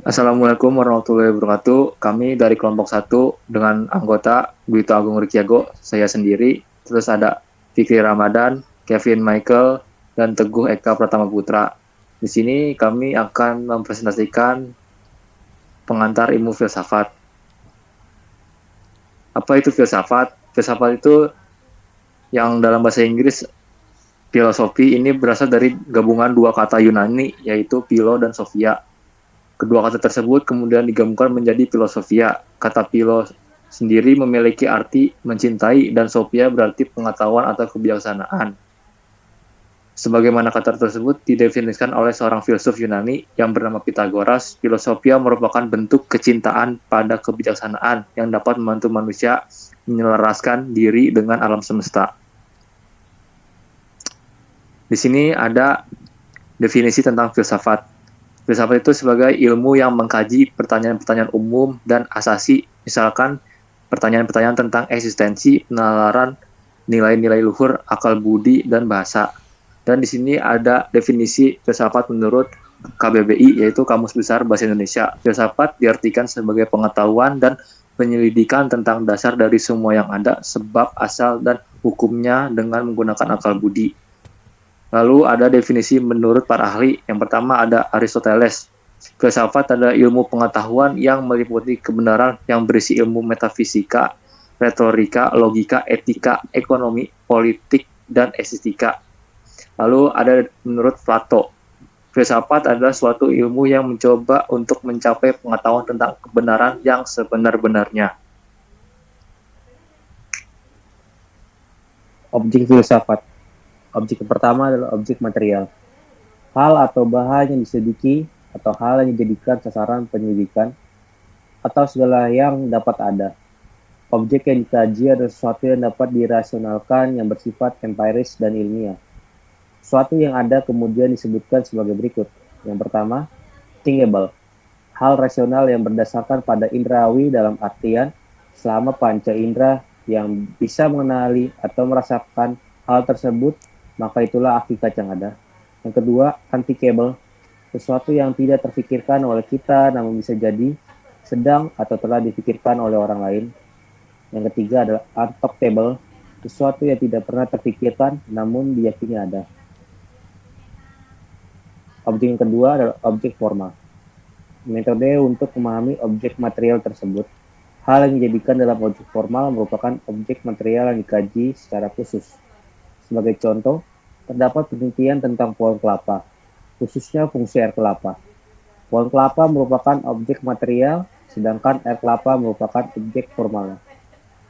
Assalamualaikum warahmatullahi wabarakatuh. Kami dari kelompok satu dengan anggota Gwito Agung Rikiago, saya sendiri, terus ada Fikri Ramadan, Kevin Michael, dan Teguh Eka Pratama Putra. Di sini kami akan mempresentasikan pengantar ilmu filsafat. Apa itu filsafat? Filsafat itu yang dalam bahasa Inggris filosofi ini berasal dari gabungan dua kata Yunani, yaitu philo dan sophia. Kedua kata tersebut kemudian digabungkan menjadi filosofia. Kata philo sendiri memiliki arti mencintai dan sophia berarti pengetahuan atau kebijaksanaan. Sebagaimana kata tersebut didefinisikan oleh seorang filsuf Yunani yang bernama Pythagoras, filosofia merupakan bentuk kecintaan pada kebijaksanaan yang dapat membantu manusia menyelaraskan diri dengan alam semesta. Di sini ada definisi tentang filsafat. Filsafat itu sebagai ilmu yang mengkaji pertanyaan-pertanyaan umum dan asasi, misalkan pertanyaan-pertanyaan tentang eksistensi, penalaran, nilai-nilai luhur, akal budi, dan bahasa. Dan di sini ada definisi filsafat menurut KBBI, yaitu Kamus Besar Bahasa Indonesia. Filsafat diartikan sebagai pengetahuan dan penyelidikan tentang dasar dari semua yang ada, sebab, asal, dan hukumnya dengan menggunakan akal budi. Lalu ada definisi menurut para ahli. Yang pertama ada Aristoteles. Filsafat adalah ilmu pengetahuan yang meliputi kebenaran yang berisi ilmu metafisika, retorika, logika, etika, ekonomi, politik, dan estetika. Lalu ada menurut Plato. Filsafat adalah suatu ilmu yang mencoba untuk mencapai pengetahuan tentang kebenaran yang sebenar-benarnya. Objek filsafat. Objek yang pertama adalah objek material. Hal atau bahan yang diselidiki atau hal yang dijadikan sasaran penyelidikan atau segala yang dapat ada. Objek yang dikaji adalah sesuatu yang dapat dirasionalkan yang bersifat empiris dan ilmiah. Sesuatu yang ada kemudian disebutkan sebagai berikut. Yang pertama, thinkable. Hal rasional yang berdasarkan pada indrawi dalam artian selama panca indera yang bisa mengenali atau merasakan hal tersebut, maka itulah hakikat yang ada. Yang kedua, unthinkable. Sesuatu yang tidak terfikirkan oleh kita namun bisa jadi sedang atau telah dipikirkan oleh orang lain. Yang ketiga adalah untouchable. Sesuatu yang tidak pernah terfikirkan namun diyakini ada. Objek yang kedua adalah objek formal. Metode untuk memahami objek material tersebut. Hal yang dijadikan dalam objek formal merupakan objek material yang dikaji secara khusus. Sebagai contoh, terdapat penelitian tentang pohon kelapa, khususnya fungsi air kelapa. Pohon kelapa merupakan objek material, sedangkan air kelapa merupakan objek formal.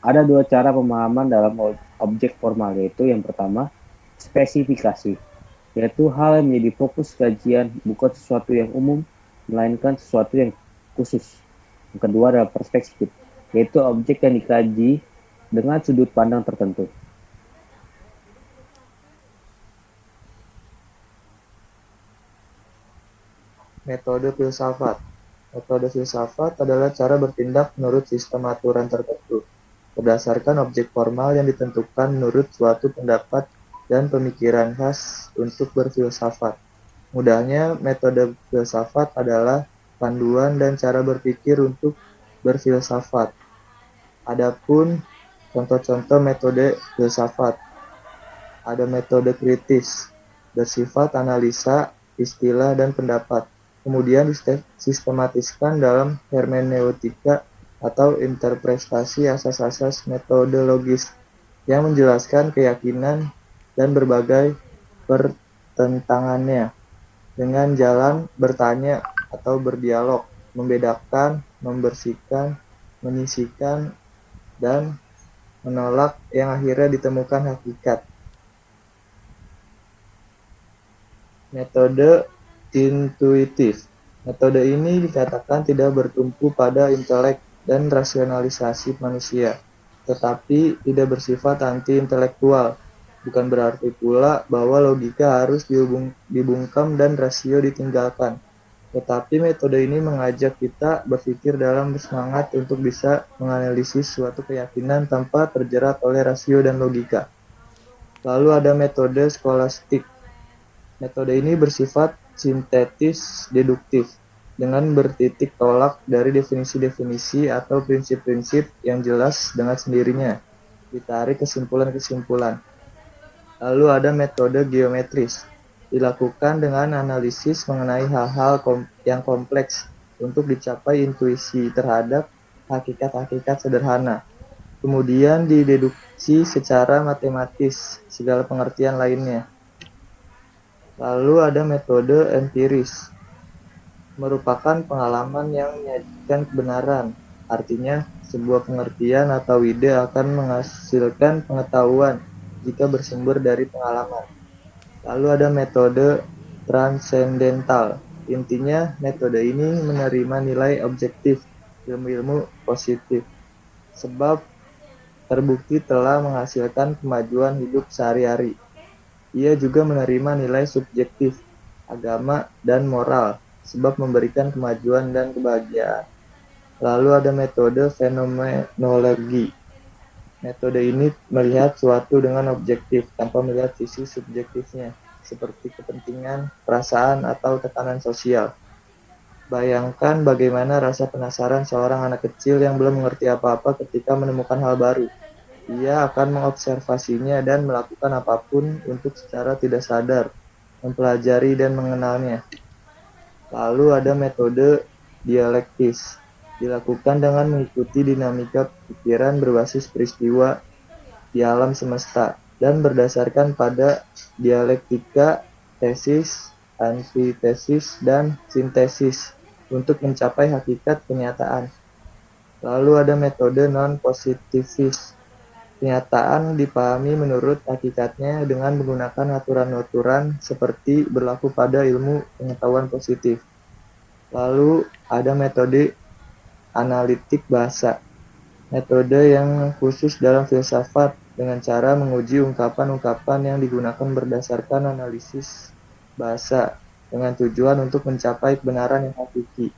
Ada dua cara pemahaman dalam objek formal, yaitu yang pertama, spesifikasi, yaitu hal yang menjadi fokus kajian bukan sesuatu yang umum, melainkan sesuatu yang khusus. Yang kedua adalah perspektif, yaitu objek yang dikaji dengan sudut pandang tertentu. Metode filsafat. Metode filsafat adalah cara bertindak menurut sistem aturan tertentu, berdasarkan objek formal yang ditentukan menurut suatu pendapat dan pemikiran khas untuk berfilsafat. Mudahnya, metode filsafat adalah panduan dan cara berpikir untuk berfilsafat. Adapun contoh-contoh metode filsafat, ada metode kritis, bersifat analisa, istilah, dan pendapat. Kemudian disistematiskan dalam hermeneutika atau interpretasi asas-asas metodologis yang menjelaskan keyakinan dan berbagai pertentangannya dengan jalan bertanya atau berdialog, membedakan, membersihkan, menyisikan, dan menolak yang akhirnya ditemukan hakikat. Metode intuitif. Metode ini dikatakan tidak bertumpu pada intelek dan rasionalisasi manusia, tetapi tidak bersifat anti-intelektual. Bukan berarti pula bahwa logika harus dibungkam dan rasio ditinggalkan. Tetapi metode ini mengajak kita berpikir dalam semangat untuk bisa menganalisis suatu keyakinan tanpa terjerat oleh rasio dan logika. Lalu ada metode skolastik. Metode ini bersifat sintetis deduktif. dengan bertitik tolak dari definisi-definisi atau prinsip-prinsip yang jelas dengan sendirinya, ditarik kesimpulan-kesimpulan. Lalu ada metode geometris, dilakukan dengan analisis mengenai hal-hal yang kompleks untuk dicapai intuisi terhadap hakikat-hakikat sederhana. Kemudian dideduksi secara matematis segala pengertian lainnya. Lalu ada metode empiris, merupakan pengalaman yang menyajikan kebenaran. Artinya, sebuah pengertian atau ide akan menghasilkan pengetahuan jika bersumber dari pengalaman. Lalu ada metode transendental. Intinya, metode ini menerima nilai objektif ilmu-ilmu positif, sebab terbukti telah menghasilkan kemajuan hidup sehari-hari. Ia juga menerima nilai subjektif, agama, dan moral, sebab memberikan kemajuan dan kebahagiaan. Lalu ada metode fenomenologi. Metode ini melihat suatu dengan objektif, tanpa melihat sisi subjektifnya, seperti kepentingan, perasaan, atau tekanan sosial. Bayangkan bagaimana rasa penasaran seorang anak kecil yang belum mengerti apa-apa ketika menemukan hal baru. Ia akan mengobservasinya dan melakukan apapun untuk secara tidak sadar mempelajari dan mengenalnya. Lalu ada metode dialektis, dilakukan dengan mengikuti dinamika pikiran berbasis peristiwa di alam semesta dan berdasarkan pada dialektika, tesis, antitesis, dan sintesis untuk mencapai hakikat kenyataan. Lalu ada metode non-positivis. Kenyataan dipahami menurut hakikatnya dengan menggunakan aturan-aturan seperti berlaku pada ilmu pengetahuan positif. Lalu ada metode analitik bahasa. Metode yang khusus dalam filsafat dengan cara menguji ungkapan-ungkapan yang digunakan berdasarkan analisis bahasa dengan tujuan untuk mencapai kebenaran yang hakiki.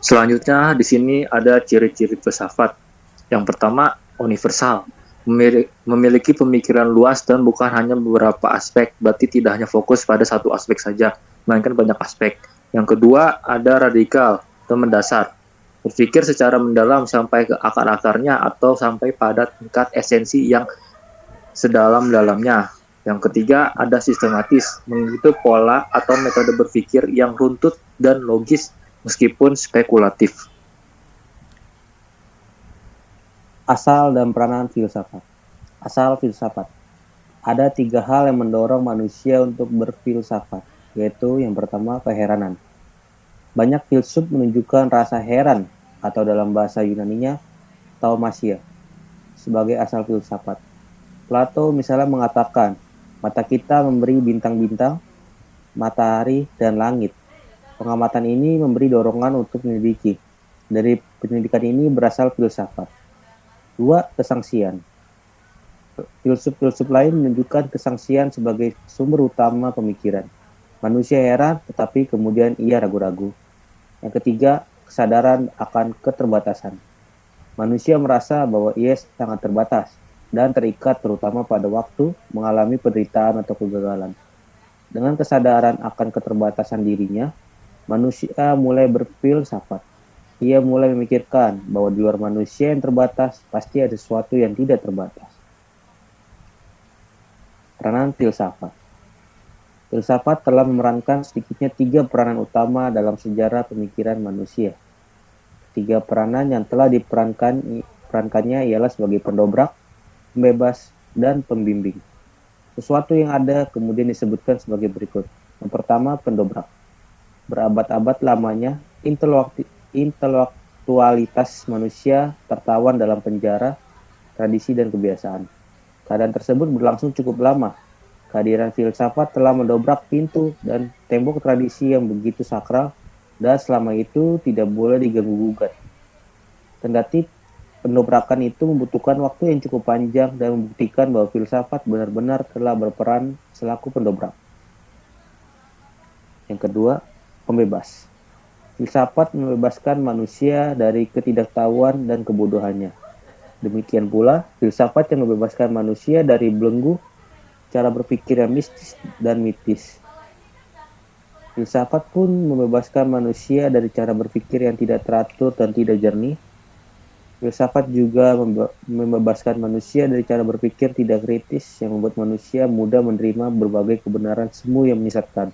Selanjutnya di sini ada ciri-ciri filsafat. Yang pertama, universal. Memiliki pemikiran luas dan bukan hanya beberapa aspek, berarti tidak hanya fokus pada satu aspek saja, melainkan banyak aspek. Yang kedua, ada radikal atau mendasar. Berpikir secara mendalam sampai ke akar-akarnya atau sampai pada tingkat esensi yang sedalam-dalamnya. Yang ketiga, ada sistematis, mengikuti pola atau metode berpikir yang runtut dan logis meskipun spekulatif. Asal dan peranan filsafat. Asal filsafat. Ada 3 hal yang mendorong manusia untuk berfilsafat, yaitu yang pertama keheranan. Banyak filsuf menunjukkan rasa heran, atau dalam bahasa Yunaninya, taumasia, sebagai asal filsafat. Plato misalnya mengatakan, mata kita memberi bintang-bintang, matahari, dan langit. Pengamatan ini memberi dorongan untuk menyelidiki. Dari penyelidikan ini berasal filsafat. 2. Kesangsian. Filsuf-filsuf lain menunjukkan kesangsian sebagai sumber utama pemikiran. Manusia heran, tetapi kemudian ia ragu-ragu. Yang ketiga, kesadaran akan keterbatasan. Manusia merasa bahwa ia sangat terbatas dan terikat terutama pada waktu mengalami penderitaan atau kegagalan. Dengan kesadaran akan keterbatasan dirinya, manusia mulai berfilsafat. Ia mulai memikirkan bahwa di luar manusia yang terbatas pasti ada sesuatu yang tidak terbatas. Peranan filsafat. Filsafat telah memerankan sedikitnya 3 peranan utama dalam sejarah pemikiran manusia. 3 peranan yang telah diperankannya ialah sebagai pendobrak, pembebas, dan pembimbing. Sesuatu yang ada kemudian disebutkan sebagai berikut. Yang pertama, pendobrak. Berabad-abad lamanya, intelektualitas manusia tertawan dalam penjara, tradisi, dan kebiasaan. Keadaan tersebut berlangsung cukup lama. Kehadiran filsafat telah mendobrak pintu dan tembok tradisi yang begitu sakral dan selama itu tidak boleh diganggu-gugat. Kendati pendobrakan itu membutuhkan waktu yang cukup panjang dan membuktikan bahwa filsafat benar-benar telah berperan selaku pendobrak. Yang kedua, pembebas. Filsafat membebaskan manusia dari ketidaktahuan dan kebodohannya. Demikian pula, filsafat yang membebaskan manusia dari belenggu cara berpikir yang mistis dan mitis. Filsafat pun membebaskan manusia dari cara berpikir yang tidak teratur dan tidak jernih. Filsafat juga membebaskan manusia dari cara berpikir tidak kritis yang membuat manusia mudah menerima berbagai kebenaran semu yang menyesatkan.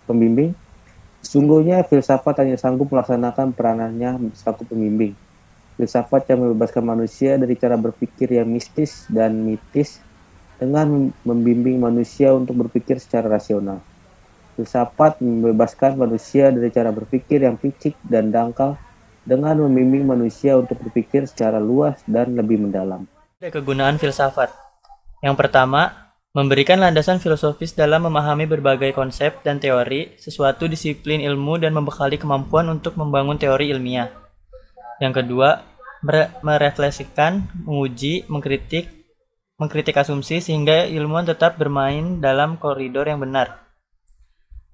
Pembimbing, sesungguhnya filsafat hanya sanggup melaksanakan peranannya selaku pembimbing. Filsafat yang membebaskan manusia dari cara berpikir yang mistis dan mitis dengan membimbing manusia untuk berpikir secara rasional. Filsafat membebaskan manusia dari cara berpikir yang picik dan dangkal dengan membimbing manusia untuk berpikir secara luas dan lebih mendalam. Ada kegunaan filsafat. Yang pertama, memberikan landasan filosofis dalam memahami berbagai konsep dan teori sesuatu disiplin ilmu dan membekali kemampuan untuk membangun teori ilmiah. Yang kedua, merefleksikan, menguji, mengkritik asumsi sehingga ilmuwan tetap bermain dalam koridor yang benar.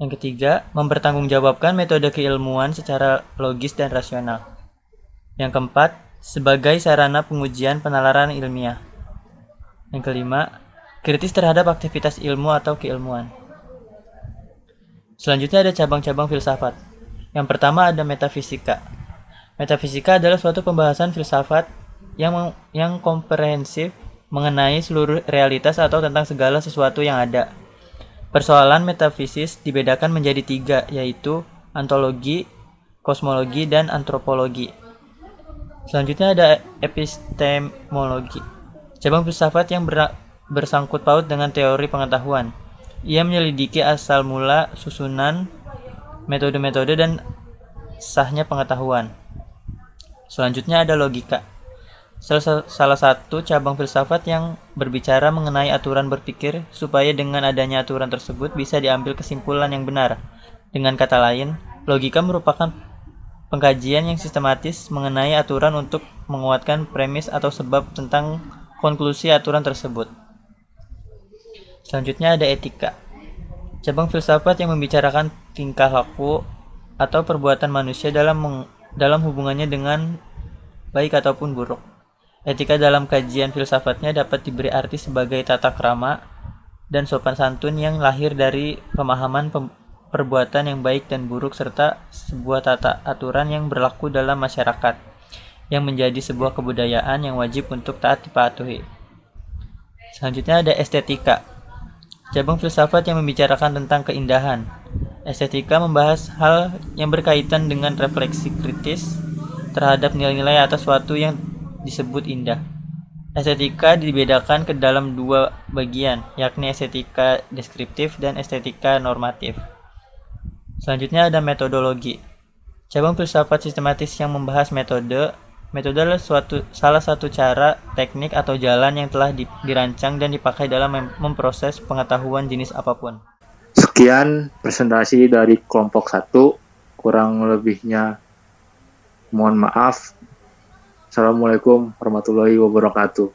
Yang ketiga, mempertanggungjawabkan metode keilmuan secara logis dan rasional. Yang keempat, sebagai sarana pengujian penalaran ilmiah. Yang kelima, kritis terhadap aktivitas ilmu atau keilmuan. Selanjutnya ada cabang-cabang filsafat. Yang pertama ada metafisika. Metafisika adalah suatu pembahasan filsafat yang komprehensif mengenai seluruh realitas atau tentang segala sesuatu yang ada. Persoalan metafisis dibedakan menjadi 3, yaitu ontologi, kosmologi, dan antropologi. Selanjutnya ada epistemologi. Cabang filsafat yang bersangkut paut dengan teori pengetahuan. Ia menyelidiki asal mula, susunan, metode-metode, dan sahnya pengetahuan. Selanjutnya ada logika. Salah satu cabang filsafat yang berbicara mengenai aturan berpikir supaya dengan adanya aturan tersebut bisa diambil kesimpulan yang benar. Dengan kata lain, logika merupakan pengkajian yang sistematis mengenai aturan untuk menguatkan premis atau sebab tentang konklusi aturan tersebut. Selanjutnya ada etika. Cabang filsafat yang membicarakan tingkah laku atau perbuatan manusia dalam hubungannya dengan baik ataupun buruk. Etika dalam kajian filsafatnya dapat diberi arti sebagai tata krama dan sopan santun yang lahir dari pemahaman perbuatan yang baik dan buruk serta sebuah tata aturan yang berlaku dalam masyarakat yang menjadi sebuah kebudayaan yang wajib untuk taat dipatuhi. Selanjutnya ada estetika. Cabang filsafat yang membicarakan tentang keindahan. Estetika membahas hal yang berkaitan dengan refleksi kritis terhadap nilai-nilai atas suatu yang disebut indah. Estetika dibedakan ke dalam 2 bagian, yakni estetika deskriptif dan estetika normatif. Selanjutnya ada metodologi. Cabang filsafat sistematis yang membahas metode. Metode adalah salah satu cara, teknik, atau jalan yang telah dirancang dan dipakai dalam memproses pengetahuan jenis apapun. Sekian presentasi dari kelompok 1. Kurang lebihnya mohon maaf. Assalamualaikum warahmatullahi wabarakatuh.